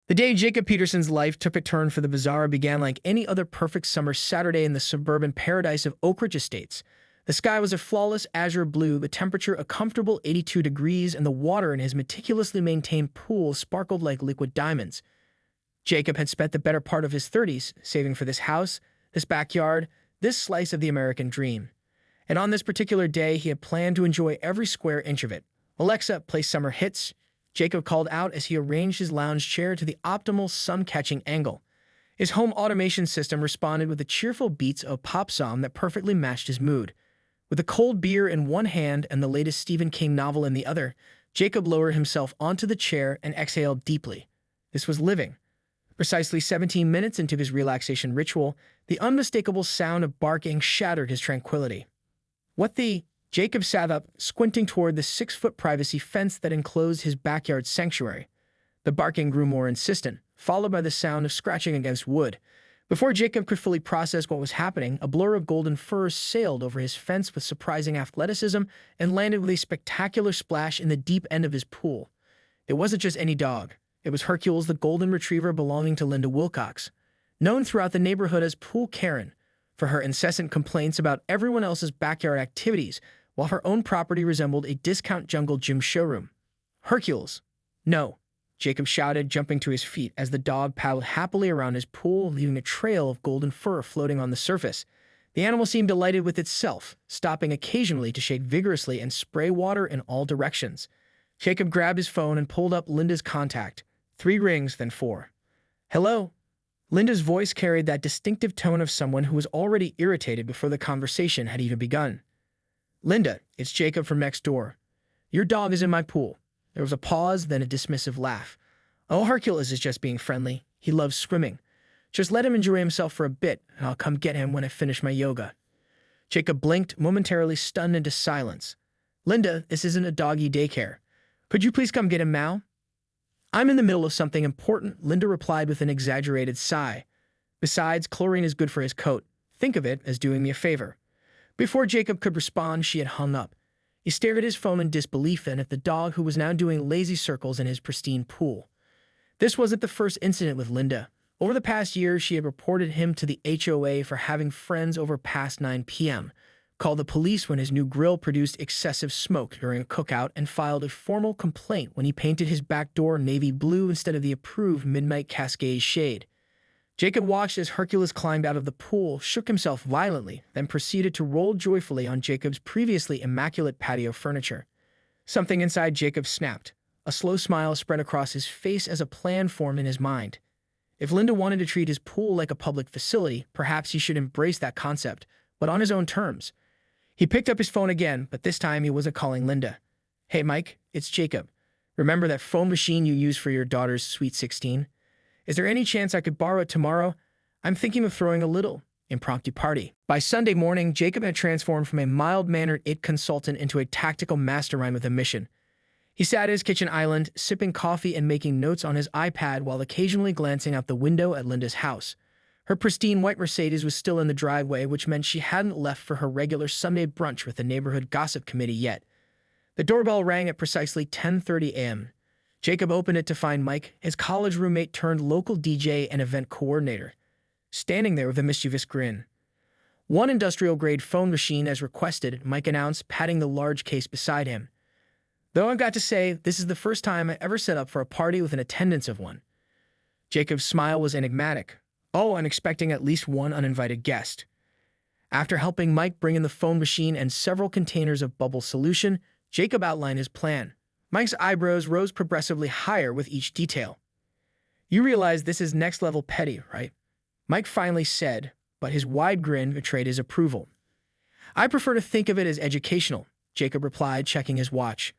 The day Jacob Peterson's life took a turn for the bizarre began like any other perfect summer Saturday in the suburban paradise of Oak Ridge Estates. The sky was a flawless azure blue, the temperature a comfortable 82 degrees, and the water in his meticulously maintained pool sparkled like liquid diamonds. Jacob had spent the better part of his 30s saving for this house, this backyard, this slice of the American dream. And on this particular day, he had planned to enjoy every square inch of it. "Alexa, play summer hits," Jacob called out as he arranged his lounge chair to the optimal sun-catching angle. His home automation system responded with the cheerful beats of a pop song that perfectly matched his mood. With a cold beer in one hand and the latest Stephen King novel in the other, Jacob lowered himself onto the chair and exhaled deeply. This was living. Precisely 17 minutes into his relaxation ritual, the unmistakable sound of barking shattered his tranquility. "What the—" Jacob sat up, squinting toward the 6-foot privacy fence that enclosed his backyard sanctuary. The barking grew more insistent, followed by the sound of scratching against wood. Before Jacob could fully process what was happening, a blur of golden fur sailed over his fence with surprising athleticism and landed with a spectacular splash in the deep end of his pool. It wasn't just any dog. It was Hercules, the golden retriever belonging to Linda Wilcox, known throughout the neighborhood as Pool Karen, for her incessant complaints about everyone else's backyard activities, while her own property resembled a discount jungle gym showroom. "Hercules!" "No!" Jacob shouted, jumping to his feet as the dog paddled happily around his pool, leaving a trail of golden fur floating on the surface. The animal seemed delighted with itself, stopping occasionally to shake vigorously and spray water in all directions. Jacob grabbed his phone and pulled up Linda's contact. 3 rings, then 4. "Hello?" Linda's voice carried that distinctive tone of someone who was already irritated before the conversation had even begun. "Linda, it's Jacob from next door. Your dog is in my pool." There was a pause, then a dismissive laugh. "Oh, Hercules is just being friendly. He loves swimming. Just let him enjoy himself for a bit, and I'll come get him when I finish my yoga." Jacob blinked, momentarily stunned into silence. "Linda, this isn't a doggy daycare. Could you please come get him now?" "I'm in the middle of something important," Linda replied with an exaggerated sigh. "Besides, chlorine is good for his coat. Think of it as doing me a favor." Before Jacob could respond, she had hung up. He stared at his phone in disbelief and at the dog who was now doing lazy circles in his pristine pool. This wasn't the first incident with Linda. Over the past year, she had reported him to the HOA for having friends over past 9 p.m., called the police when his new grill produced excessive smoke during a cookout, and filed a formal complaint when he painted his back door navy blue instead of the approved midnight Cascade shade. Jacob watched as Hercules climbed out of the pool, shook himself violently, then proceeded to roll joyfully on Jacob's previously immaculate patio furniture. Something inside Jacob snapped. A slow smile spread across his face as a plan formed in his mind. If Linda wanted to treat his pool like a public facility, perhaps he should embrace that concept, but on his own terms. He picked up his phone again, but this time he wasn't calling Linda. "Hey, Mike, it's Jacob. Remember that phone machine you used for your daughter's Sweet 16? Is there any chance I could borrow it tomorrow? I'm thinking of throwing a little impromptu party." By Sunday morning, Jacob had transformed from a mild-mannered IT consultant into a tactical mastermind with a mission. He sat at his kitchen island, sipping coffee and making notes on his iPad while occasionally glancing out the window at Linda's house. Her pristine white Mercedes was still in the driveway, which meant she hadn't left for her regular Sunday brunch with the neighborhood gossip committee yet. The doorbell rang at precisely 10:30 a.m. Jacob opened it to find Mike, his college roommate turned local DJ and event coordinator, standing there with a mischievous grin. "One industrial-grade phone machine as requested," Mike announced, patting the large case beside him. "Though I've got to say, this is the first time I ever set up for a party with an attendance of one." Jacob's smile was enigmatic. "Oh, I'm expecting at least one uninvited guest." After helping Mike bring in the phone machine and several containers of bubble solution, Jacob outlined his plan. Mike's eyebrows rose progressively higher with each detail. "You realize this is next-level petty, right?" Mike finally said, but his wide grin betrayed his approval. "I prefer to think of it as educational," Jacob replied, checking his watch.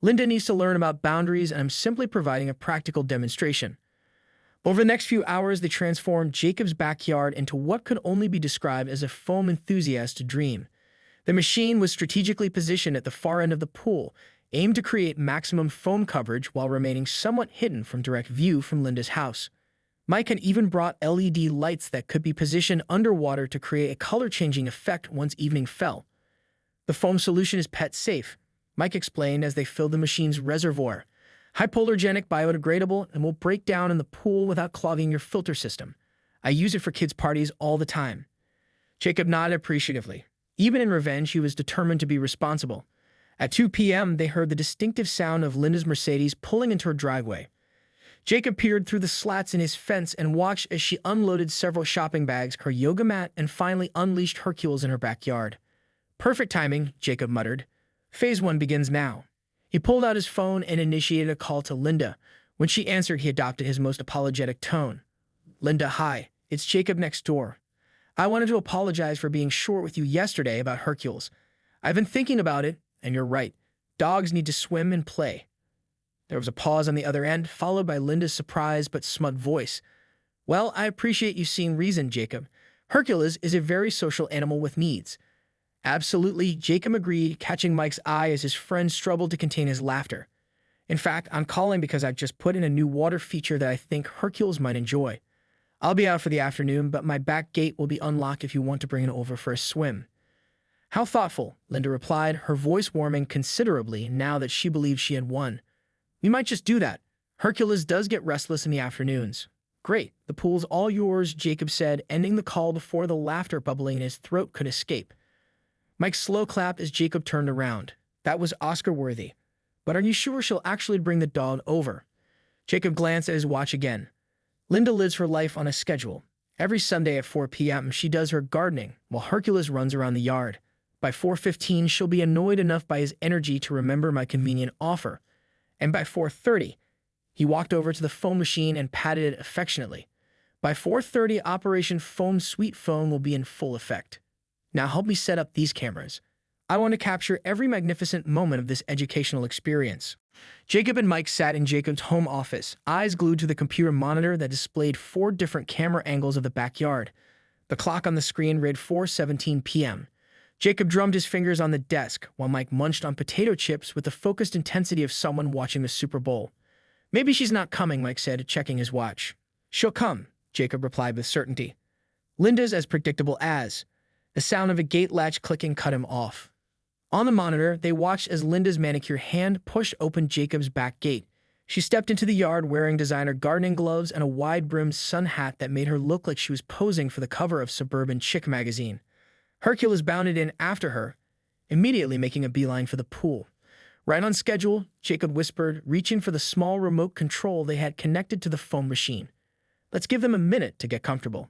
"Linda needs to learn about boundaries, and I'm simply providing a practical demonstration." Over the next few hours, they transformed Jacob's backyard into what could only be described as a foam enthusiast's dream. The machine was strategically positioned at the far end of the pool, aimed to create maximum foam coverage while remaining somewhat hidden from direct view from Linda's house. Mike had even brought LED lights that could be positioned underwater to create a color-changing effect once evening fell. "The foam solution is pet-safe," Mike explained as they filled the machine's reservoir. Hypoallergenic, biodegradable, and will break down in the pool without clogging your filter system. I use it for kids' parties all the time. Jacob nodded appreciatively. Even in revenge, he was determined to be responsible. At 2 p.m., they heard the distinctive sound of Linda's Mercedes pulling into her driveway. Jacob peered through the slats in his fence and watched as she unloaded several shopping bags, her yoga mat, and finally unleashed Hercules in her backyard. Perfect timing, Jacob muttered. Phase 1 begins now. He pulled out his phone and initiated a call to Linda. When she answered, he adopted his most apologetic tone. Linda, hi. It's Jacob next door. I wanted to apologize for being short with you yesterday about Hercules. I've been thinking about it, and you're right. Dogs need to swim and play. There was a pause on the other end, followed by Linda's surprised but smug voice. Well, I appreciate you seeing reason, Jacob. Hercules is a very social animal with needs. Absolutely, Jacob agreed, catching Mike's eye as his friend struggled to contain his laughter. In fact, I'm calling because I've just put in a new water feature that I think Hercules might enjoy. I'll be out for the afternoon, but my back gate will be unlocked if you want to bring it over for a swim. How thoughtful, Linda replied, her voice warming considerably now that she believed she had won. We might just do that. Hercules does get restless in the afternoons. Great, the pool's all yours, Jacob said, ending the call before the laughter bubbling in his throat could escape. Mike slow clapped as Jacob turned around. That was Oscar-worthy. But are you sure she'll actually bring the dog over? Jacob glanced at his watch again. Linda lives her life on a schedule. Every Sunday at 4 p.m. she does her gardening, while Hercules runs around the yard. By 4:15, she'll be annoyed enough by his energy to remember my convenient offer. And by 4:30, he walked over to the foam machine and patted it affectionately. By 4:30, Operation Foam Sweet Foam will be in full effect. Now help me set up these cameras. I want to capture every magnificent moment of this educational experience. Jacob and Mike sat in Jacob's home office, eyes glued to the computer monitor that displayed 4 different camera angles of the backyard. The clock on the screen read 4:17 p.m. Jacob drummed his fingers on the desk, while Mike munched on potato chips with the focused intensity of someone watching the Super Bowl. Maybe she's not coming, Mike said, checking his watch. She'll come, Jacob replied with certainty. Linda's as predictable as. The sound of a gate latch clicking cut him off. On the monitor, they watched as Linda's manicure hand pushed open Jacob's back gate. She stepped into the yard wearing designer gardening gloves and a wide-brimmed sun hat that made her look like she was posing for the cover of Suburban Chick magazine. Hercules bounded in after her, immediately making a beeline for the pool. Right on schedule, Jacob whispered, reaching for the small remote control they had connected to the foam machine. Let's give them a minute to get comfortable.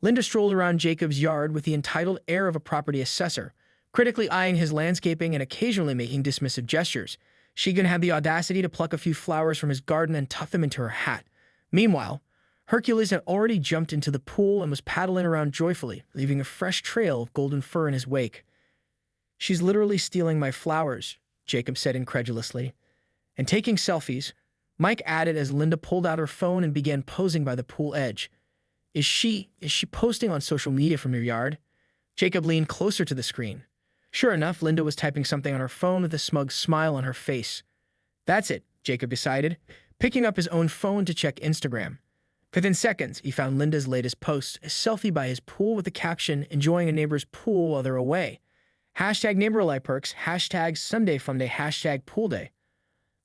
Linda strolled around Jacob's yard with the entitled air of a property assessor, critically eyeing his landscaping and occasionally making dismissive gestures. She even had the audacity to pluck a few flowers from his garden and tuck them into her hat. Meanwhile, Hercules had already jumped into the pool and was paddling around joyfully, leaving a fresh trail of golden fur in his wake. She's literally stealing my flowers, Jacob said incredulously. And taking selfies, Mike added as Linda pulled out her phone and began posing by the pool edge. Is she posting on social media from your yard? Jacob leaned closer to the screen. Sure enough, Linda was typing something on her phone with a smug smile on her face. That's it, Jacob decided, picking up his own phone to check Instagram. Within seconds, he found Linda's latest post, a selfie by his pool with the caption, enjoying a neighbor's pool while they're away. Hashtag neighborlife hashtag Sunday Funday, hashtag pool day.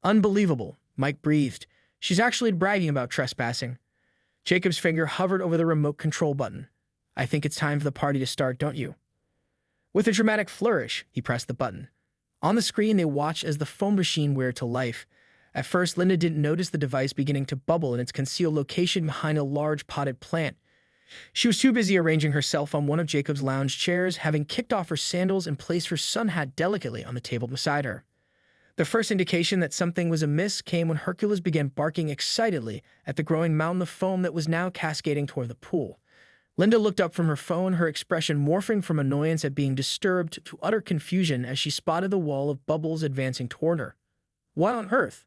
Unbelievable, Mike breathed. She's actually bragging about trespassing. Jacob's finger hovered over the remote control button. I think it's time for the party to start, don't you? With a dramatic flourish, he pressed the button. On the screen, they watched as the foam machine whirred to life. At first, Linda didn't notice the device beginning to bubble in its concealed location behind a large potted plant. She was too busy arranging herself on one of Jacob's lounge chairs, having kicked off her sandals and placed her sun hat delicately on the table beside her. The first indication that something was amiss came when Hercules began barking excitedly at the growing mountain of foam that was now cascading toward the pool. Linda looked up from her phone, her expression morphing from annoyance at being disturbed to utter confusion as she spotted the wall of bubbles advancing toward her. What on earth?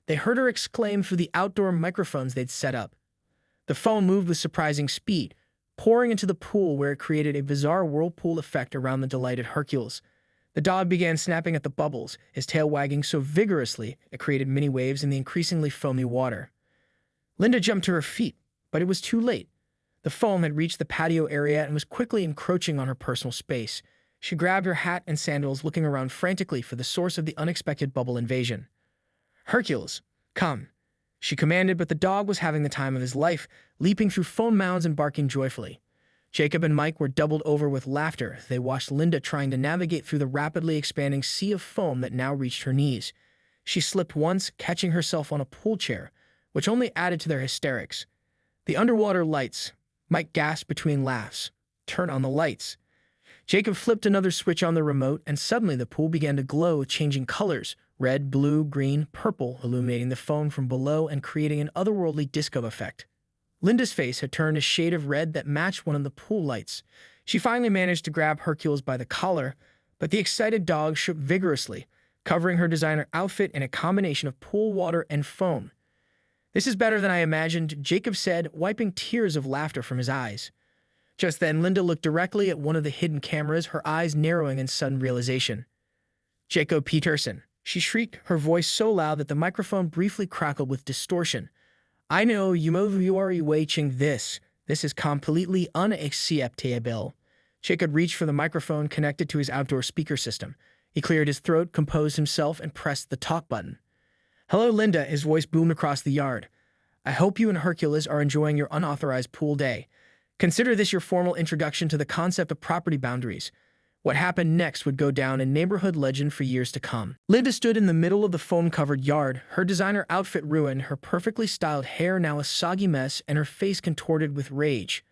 They heard her exclaim through the outdoor microphones they'd set up. The foam moved with surprising speed, pouring into the pool where it created a bizarre whirlpool effect around the delighted Hercules. The dog began snapping at the bubbles, his tail wagging so vigorously it created mini waves in the increasingly foamy water. Linda jumped to her feet, but it was too late. The foam had reached the patio area and was quickly encroaching on her personal space. She grabbed her hat and sandals, looking around frantically for the source of the unexpected bubble invasion. Hercules, "Come," she commanded, but the dog was having the time of his life, leaping through foam mounds and barking joyfully. Jacob and Mike were doubled over with laughter. They watched Linda trying to navigate through the rapidly expanding sea of foam that now reached her knees. She slipped once, catching herself on a pool chair, which only added to their hysterics. "The underwater lights," Mike gasped between laughs. "Turn on the lights." Jacob flipped another switch on the remote, and suddenly the pool began to glow, changing colors: red, blue, green, purple, illuminating the foam from below and creating an otherworldly disco effect. Linda's face had turned a shade of red that matched one of the pool lights. She finally managed to grab Hercules by the collar, but the excited dog shook vigorously, covering her designer outfit in a combination of pool water and foam. "This is better than I imagined," Jacob said, wiping tears of laughter from his eyes. Just then, Linda looked directly at one of the hidden cameras, her eyes narrowing in sudden realization. "Jacob Peterson," she shrieked, her voice so loud that the microphone briefly crackled with distortion. "I know you are watching this. This is completely unacceptable." Jacob reached for the microphone connected to his outdoor speaker system. He cleared his throat, composed himself, and pressed the talk button. "Hello, Linda," his voice boomed across the yard. "I hope you and Hercules are enjoying your unauthorized pool day. Consider this your formal introduction to the concept of property boundaries. What happened next would go down in neighborhood legend for years to come." Linda stood in the middle of the foam-covered yard, her designer outfit ruined, her perfectly styled hair now a soggy mess, and her face contorted with rage.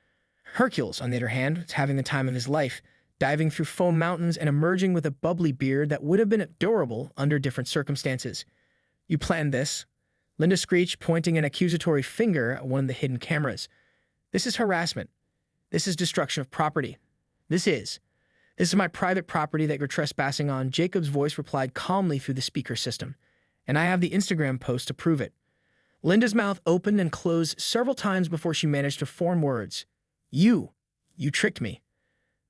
Hercules, on the other hand, was having the time of his life, diving through foam mountains and emerging with a bubbly beard that would have been adorable under different circumstances. "You planned this?" Linda screeched, pointing an accusatory finger at one of the hidden cameras. "This is harassment. This is destruction of property. This is my private property that you're trespassing on," Jacob's voice replied calmly through the speaker system. "And I have the Instagram post to prove it." Linda's mouth opened and closed several times before she managed to form words. You tricked me."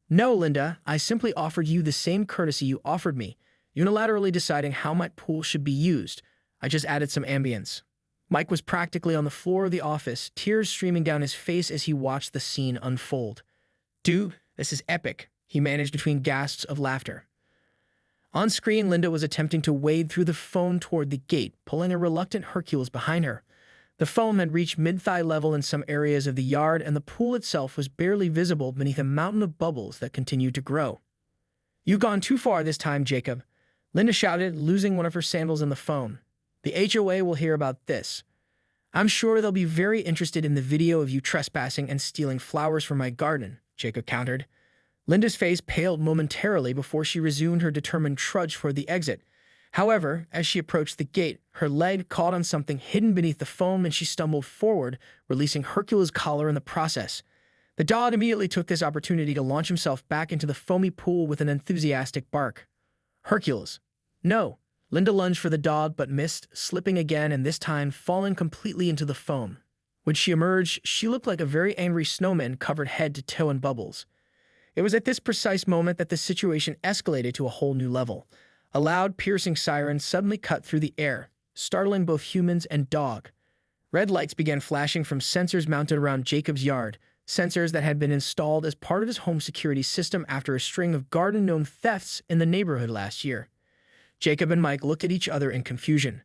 "No, Linda, I simply offered you the same courtesy you offered me, unilaterally deciding how my pool should be used. I just added some ambience." Mike was practically on the floor of the office, tears streaming down his face as he watched the scene unfold. "Dude, this is epic," he managed between gasps of laughter. On screen, Linda was attempting to wade through the foam toward the gate, pulling a reluctant Hercules behind her. The foam had reached mid-thigh level in some areas of the yard, and the pool itself was barely visible beneath a mountain of bubbles that continued to grow. "You've gone too far this time, Jacob," Linda shouted, losing one of her sandals in the foam. "The HOA will hear about this. I'm sure they'll be very interested in the video of you trespassing and stealing flowers from my garden," Jacob countered. Linda's face paled momentarily before she resumed her determined trudge toward the exit. However, as she approached the gate, her leg caught on something hidden beneath the foam and she stumbled forward, releasing Hercules' collar in the process. The dog immediately took this opportunity to launch himself back into the foamy pool with an enthusiastic bark. "Hercules, no!" Linda lunged for the dog but missed, slipping again and this time falling completely into the foam. When she emerged, she looked like a very angry snowman covered head to toe in bubbles. It was at this precise moment that the situation escalated to a whole new level. A loud, piercing siren suddenly cut through the air, startling both humans and dog. Red lights began flashing from sensors mounted around Jacob's yard, sensors that had been installed as part of his home security system after a string of garden-gnome thefts in the neighborhood last year. Jacob and Mike looked at each other in confusion.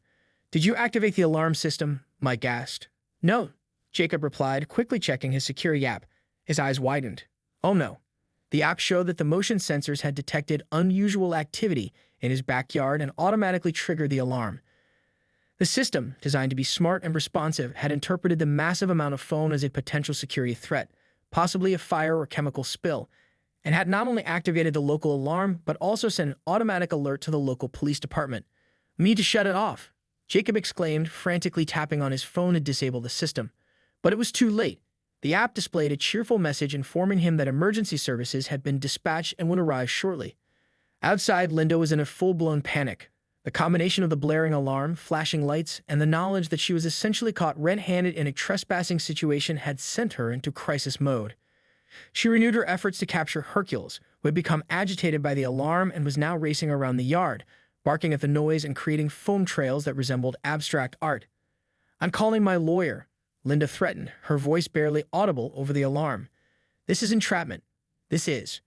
"Did you activate the alarm system?" Mike asked. "No," Jacob replied, quickly checking his security app. His eyes widened. "Oh no." The app showed that the motion sensors had detected unusual activity in his backyard and automatically triggered the alarm. The system, designed to be smart and responsive, had interpreted the massive amount of foam as a potential security threat, possibly a fire or chemical spill, and had not only activated the local alarm, but also sent an automatic alert to the local police department. "We need to shut it off," Jacob exclaimed, frantically tapping on his phone to disable the system. But it was too late. The app displayed a cheerful message informing him that emergency services had been dispatched and would arrive shortly. Outside, Linda was in a full-blown panic. The combination of the blaring alarm, flashing lights, and the knowledge that she was essentially caught red-handed in a trespassing situation had sent her into crisis mode. She renewed her efforts to capture Hercules, who had become agitated by the alarm and was now racing around the yard, barking at the noise and creating foam trails that resembled abstract art. "I'm calling my lawyer," Linda threatened, her voice barely audible over the alarm. "This is entrapment. This is."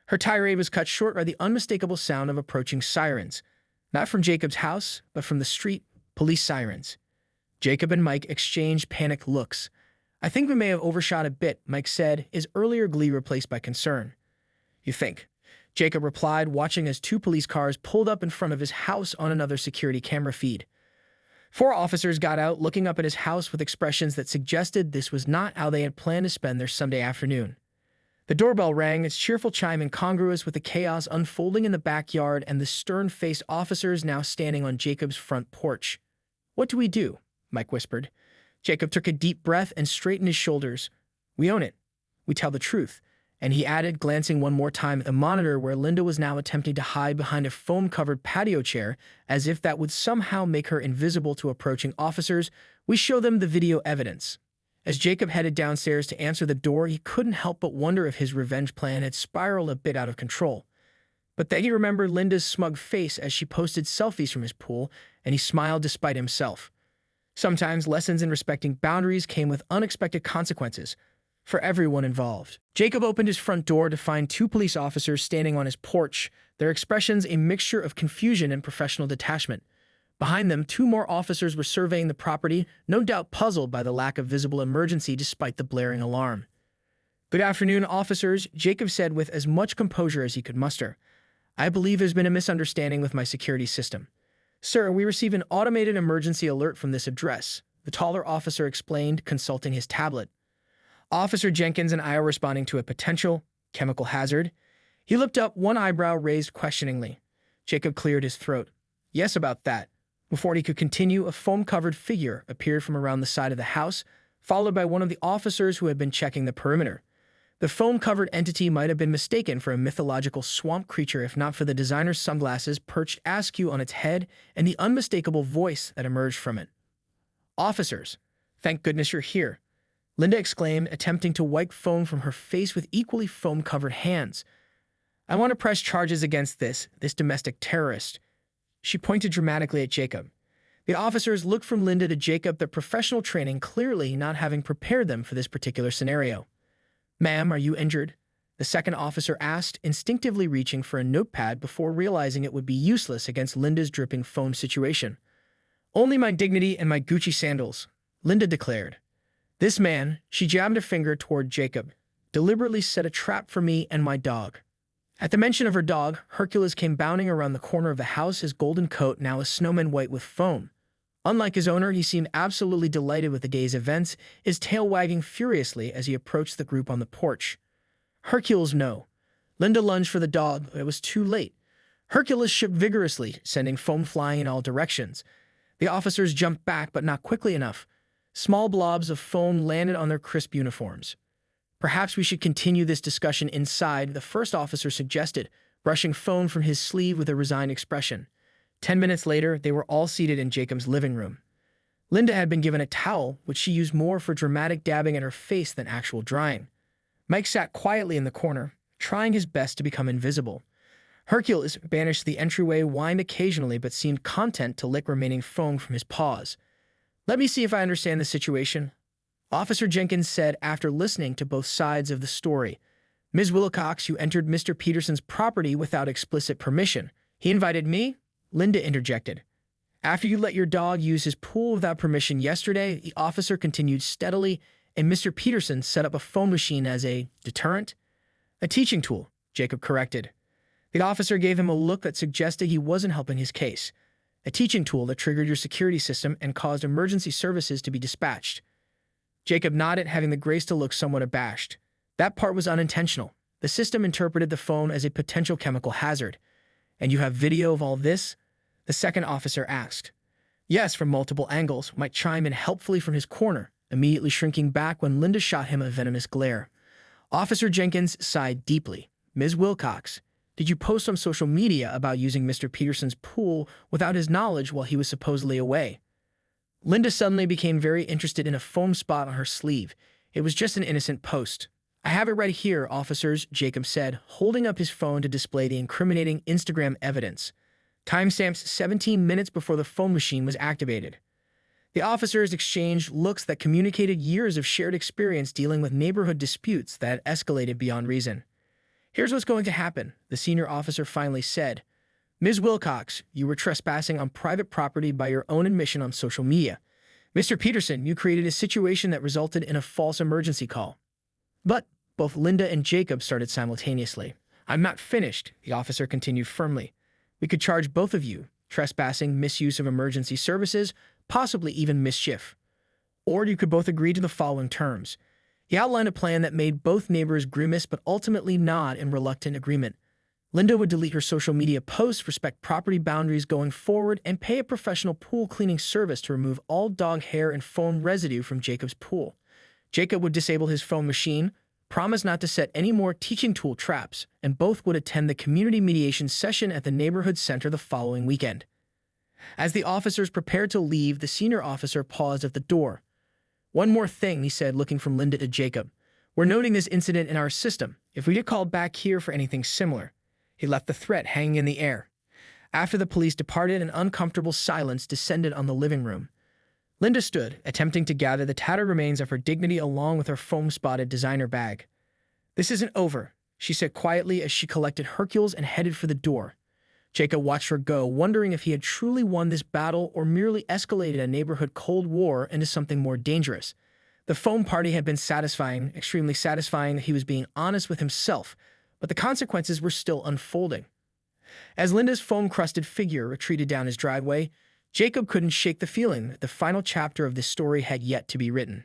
Her tirade was cut short by the unmistakable sound of approaching sirens, not from Jacob's house, but from the street. Police sirens. Jacob and Mike exchanged panicked looks. "I think we may have overshot a bit," Mike said, his earlier glee replaced by concern. "You think?" Jacob replied, watching as two police cars pulled up in front of his house on another security camera feed. 4 officers got out, looking up at his house with expressions that suggested this was not how they had planned to spend their Sunday afternoon. The doorbell rang, its cheerful chime incongruous with the chaos unfolding in the backyard and the stern-faced officers now standing on Jacob's front porch. "What do we do?" Mike whispered. Jacob took a deep breath and straightened his shoulders. "We own it. We tell the truth." And he added, glancing one more time at the monitor where Linda was now attempting to hide behind a foam-covered patio chair, as if that would somehow make her invisible to approaching officers, "We show them the video evidence." As Jacob headed downstairs to answer the door, he couldn't help but wonder if his revenge plan had spiraled a bit out of control. But then he remembered Linda's smug face as she posted selfies from his pool, and he smiled despite himself. Sometimes lessons in respecting boundaries came with unexpected consequences for everyone involved. Jacob opened his front door to find 2 police officers standing on his porch, their expressions a mixture of confusion and professional detachment. Behind them, 2 more officers were surveying the property, no doubt puzzled by the lack of visible emergency despite the blaring alarm. "Good afternoon, officers," Jacob said with as much composure as he could muster. "I believe there's been a misunderstanding with my security system." "Sir, we received an automated emergency alert from this address," the taller officer explained, consulting his tablet. "Officer Jenkins and I are responding to a potential chemical hazard." He looked up, one eyebrow raised questioningly. Jacob cleared his throat. "Yes, about that." Before he could continue, a foam-covered figure appeared from around the side of the house, followed by one of the officers who had been checking the perimeter. The foam-covered entity might have been mistaken for a mythological swamp creature if not for the designer's sunglasses perched askew on its head and the unmistakable voice that emerged from it. "Officers, thank goodness you're here," Linda exclaimed, attempting to wipe foam from her face with equally foam-covered hands. "I want to press charges against this domestic terrorist." She pointed dramatically at Jacob. The officers looked from Linda to Jacob, their professional training clearly not having prepared them for this particular scenario. "Ma'am, are you injured?" the second officer asked, instinctively reaching for a notepad before realizing it would be useless against Linda's dripping foam situation. "Only my dignity and my Gucci sandals," Linda declared. "This man," she jabbed a finger toward Jacob, "deliberately set a trap for me and my dog." At the mention of her dog, Hercules came bounding around the corner of the house, his golden coat now a snowman white with foam. Unlike his owner, he seemed absolutely delighted with the day's events, his tail wagging furiously as he approached the group on the porch. "Hercules, no." Linda lunged for the dog, but it was too late. Hercules shook vigorously, sending foam flying in all directions. The officers jumped back, but not quickly enough. Small blobs of foam landed on their crisp uniforms. "Perhaps we should continue this discussion inside," the first officer suggested, brushing foam from his sleeve with a resigned expression. 10 minutes later, they were all seated in Jacob's living room. Linda had been given a towel, which she used more for dramatic dabbing at her face than actual drying. Mike sat quietly in the corner, trying his best to become invisible. Hercules, banished to the entryway, whined occasionally but seemed content to lick remaining foam from his paws. "Let me see if I understand the situation," Officer Jenkins said after listening to both sides of the story. "Ms. Wilcox, you entered Mr. Peterson's property without explicit permission. He invited me?" Linda interjected. "After you let your dog use his pool without permission yesterday," the officer continued steadily, "and Mr. Peterson set up a foam machine as a deterrent?" "A teaching tool," Jacob corrected. The officer gave him a look that suggested he wasn't helping his case. "A teaching tool that triggered your security system and caused emergency services to be dispatched." Jacob nodded, having the grace to look somewhat abashed. "That part was unintentional. The system interpreted the foam as a potential chemical hazard." "And you have video of all this?" the second officer asked. "Yes, from multiple angles," Mike chimed in helpfully from his corner, immediately shrinking back when Linda shot him a venomous glare. Officer Jenkins sighed deeply. "Ms. Wilcox, did you post on social media about using Mr. Peterson's pool without his knowledge while he was supposedly away?" Linda suddenly became very interested in a foam spot on her sleeve. "It was just an innocent post." "I have it right here, officers," Jacob said, holding up his phone to display the incriminating Instagram evidence. Timestamps 17 minutes before the foam machine was activated. The officers exchanged looks that communicated years of shared experience dealing with neighborhood disputes that had escalated beyond reason. "Here's what's going to happen," the senior officer finally said. Ms. Wilcox, you were trespassing on private property by your own admission on social media. Mr. Peterson, you created a situation that resulted in a false emergency call. But both Linda and Jacob started simultaneously. I'm not finished, the officer continued firmly. We could charge both of you, trespassing, misuse of emergency services, possibly even mischief. Or you could both agree to the following terms. He outlined a plan that made both neighbors grimace but ultimately nod in reluctant agreement. Linda would delete her social media posts, respect property boundaries going forward, and pay a professional pool cleaning service to remove all dog hair and foam residue from Jacob's pool. Jacob would disable his foam machine, promise not to set any more teaching tool traps, and both would attend the community mediation session at the neighborhood center the following weekend. As the officers prepared to leave, the senior officer paused at the door. One more thing, he said, looking from Linda to Jacob. We're noting this incident in our system. If we get called back here for anything similar. He left the threat hanging in the air. After the police departed, an uncomfortable silence descended on the living room. Linda stood, attempting to gather the tattered remains of her dignity along with her foam-spotted designer bag. This isn't over, she said quietly as she collected Hercules and headed for the door. Jacob watched her go, wondering if he had truly won this battle or merely escalated a neighborhood Cold War into something more dangerous. The foam party had been satisfying, extremely satisfying. He was being honest with himself, but the consequences were still unfolding. As Linda's foam-crusted figure retreated down his driveway, Jacob couldn't shake the feeling that the final chapter of this story had yet to be written.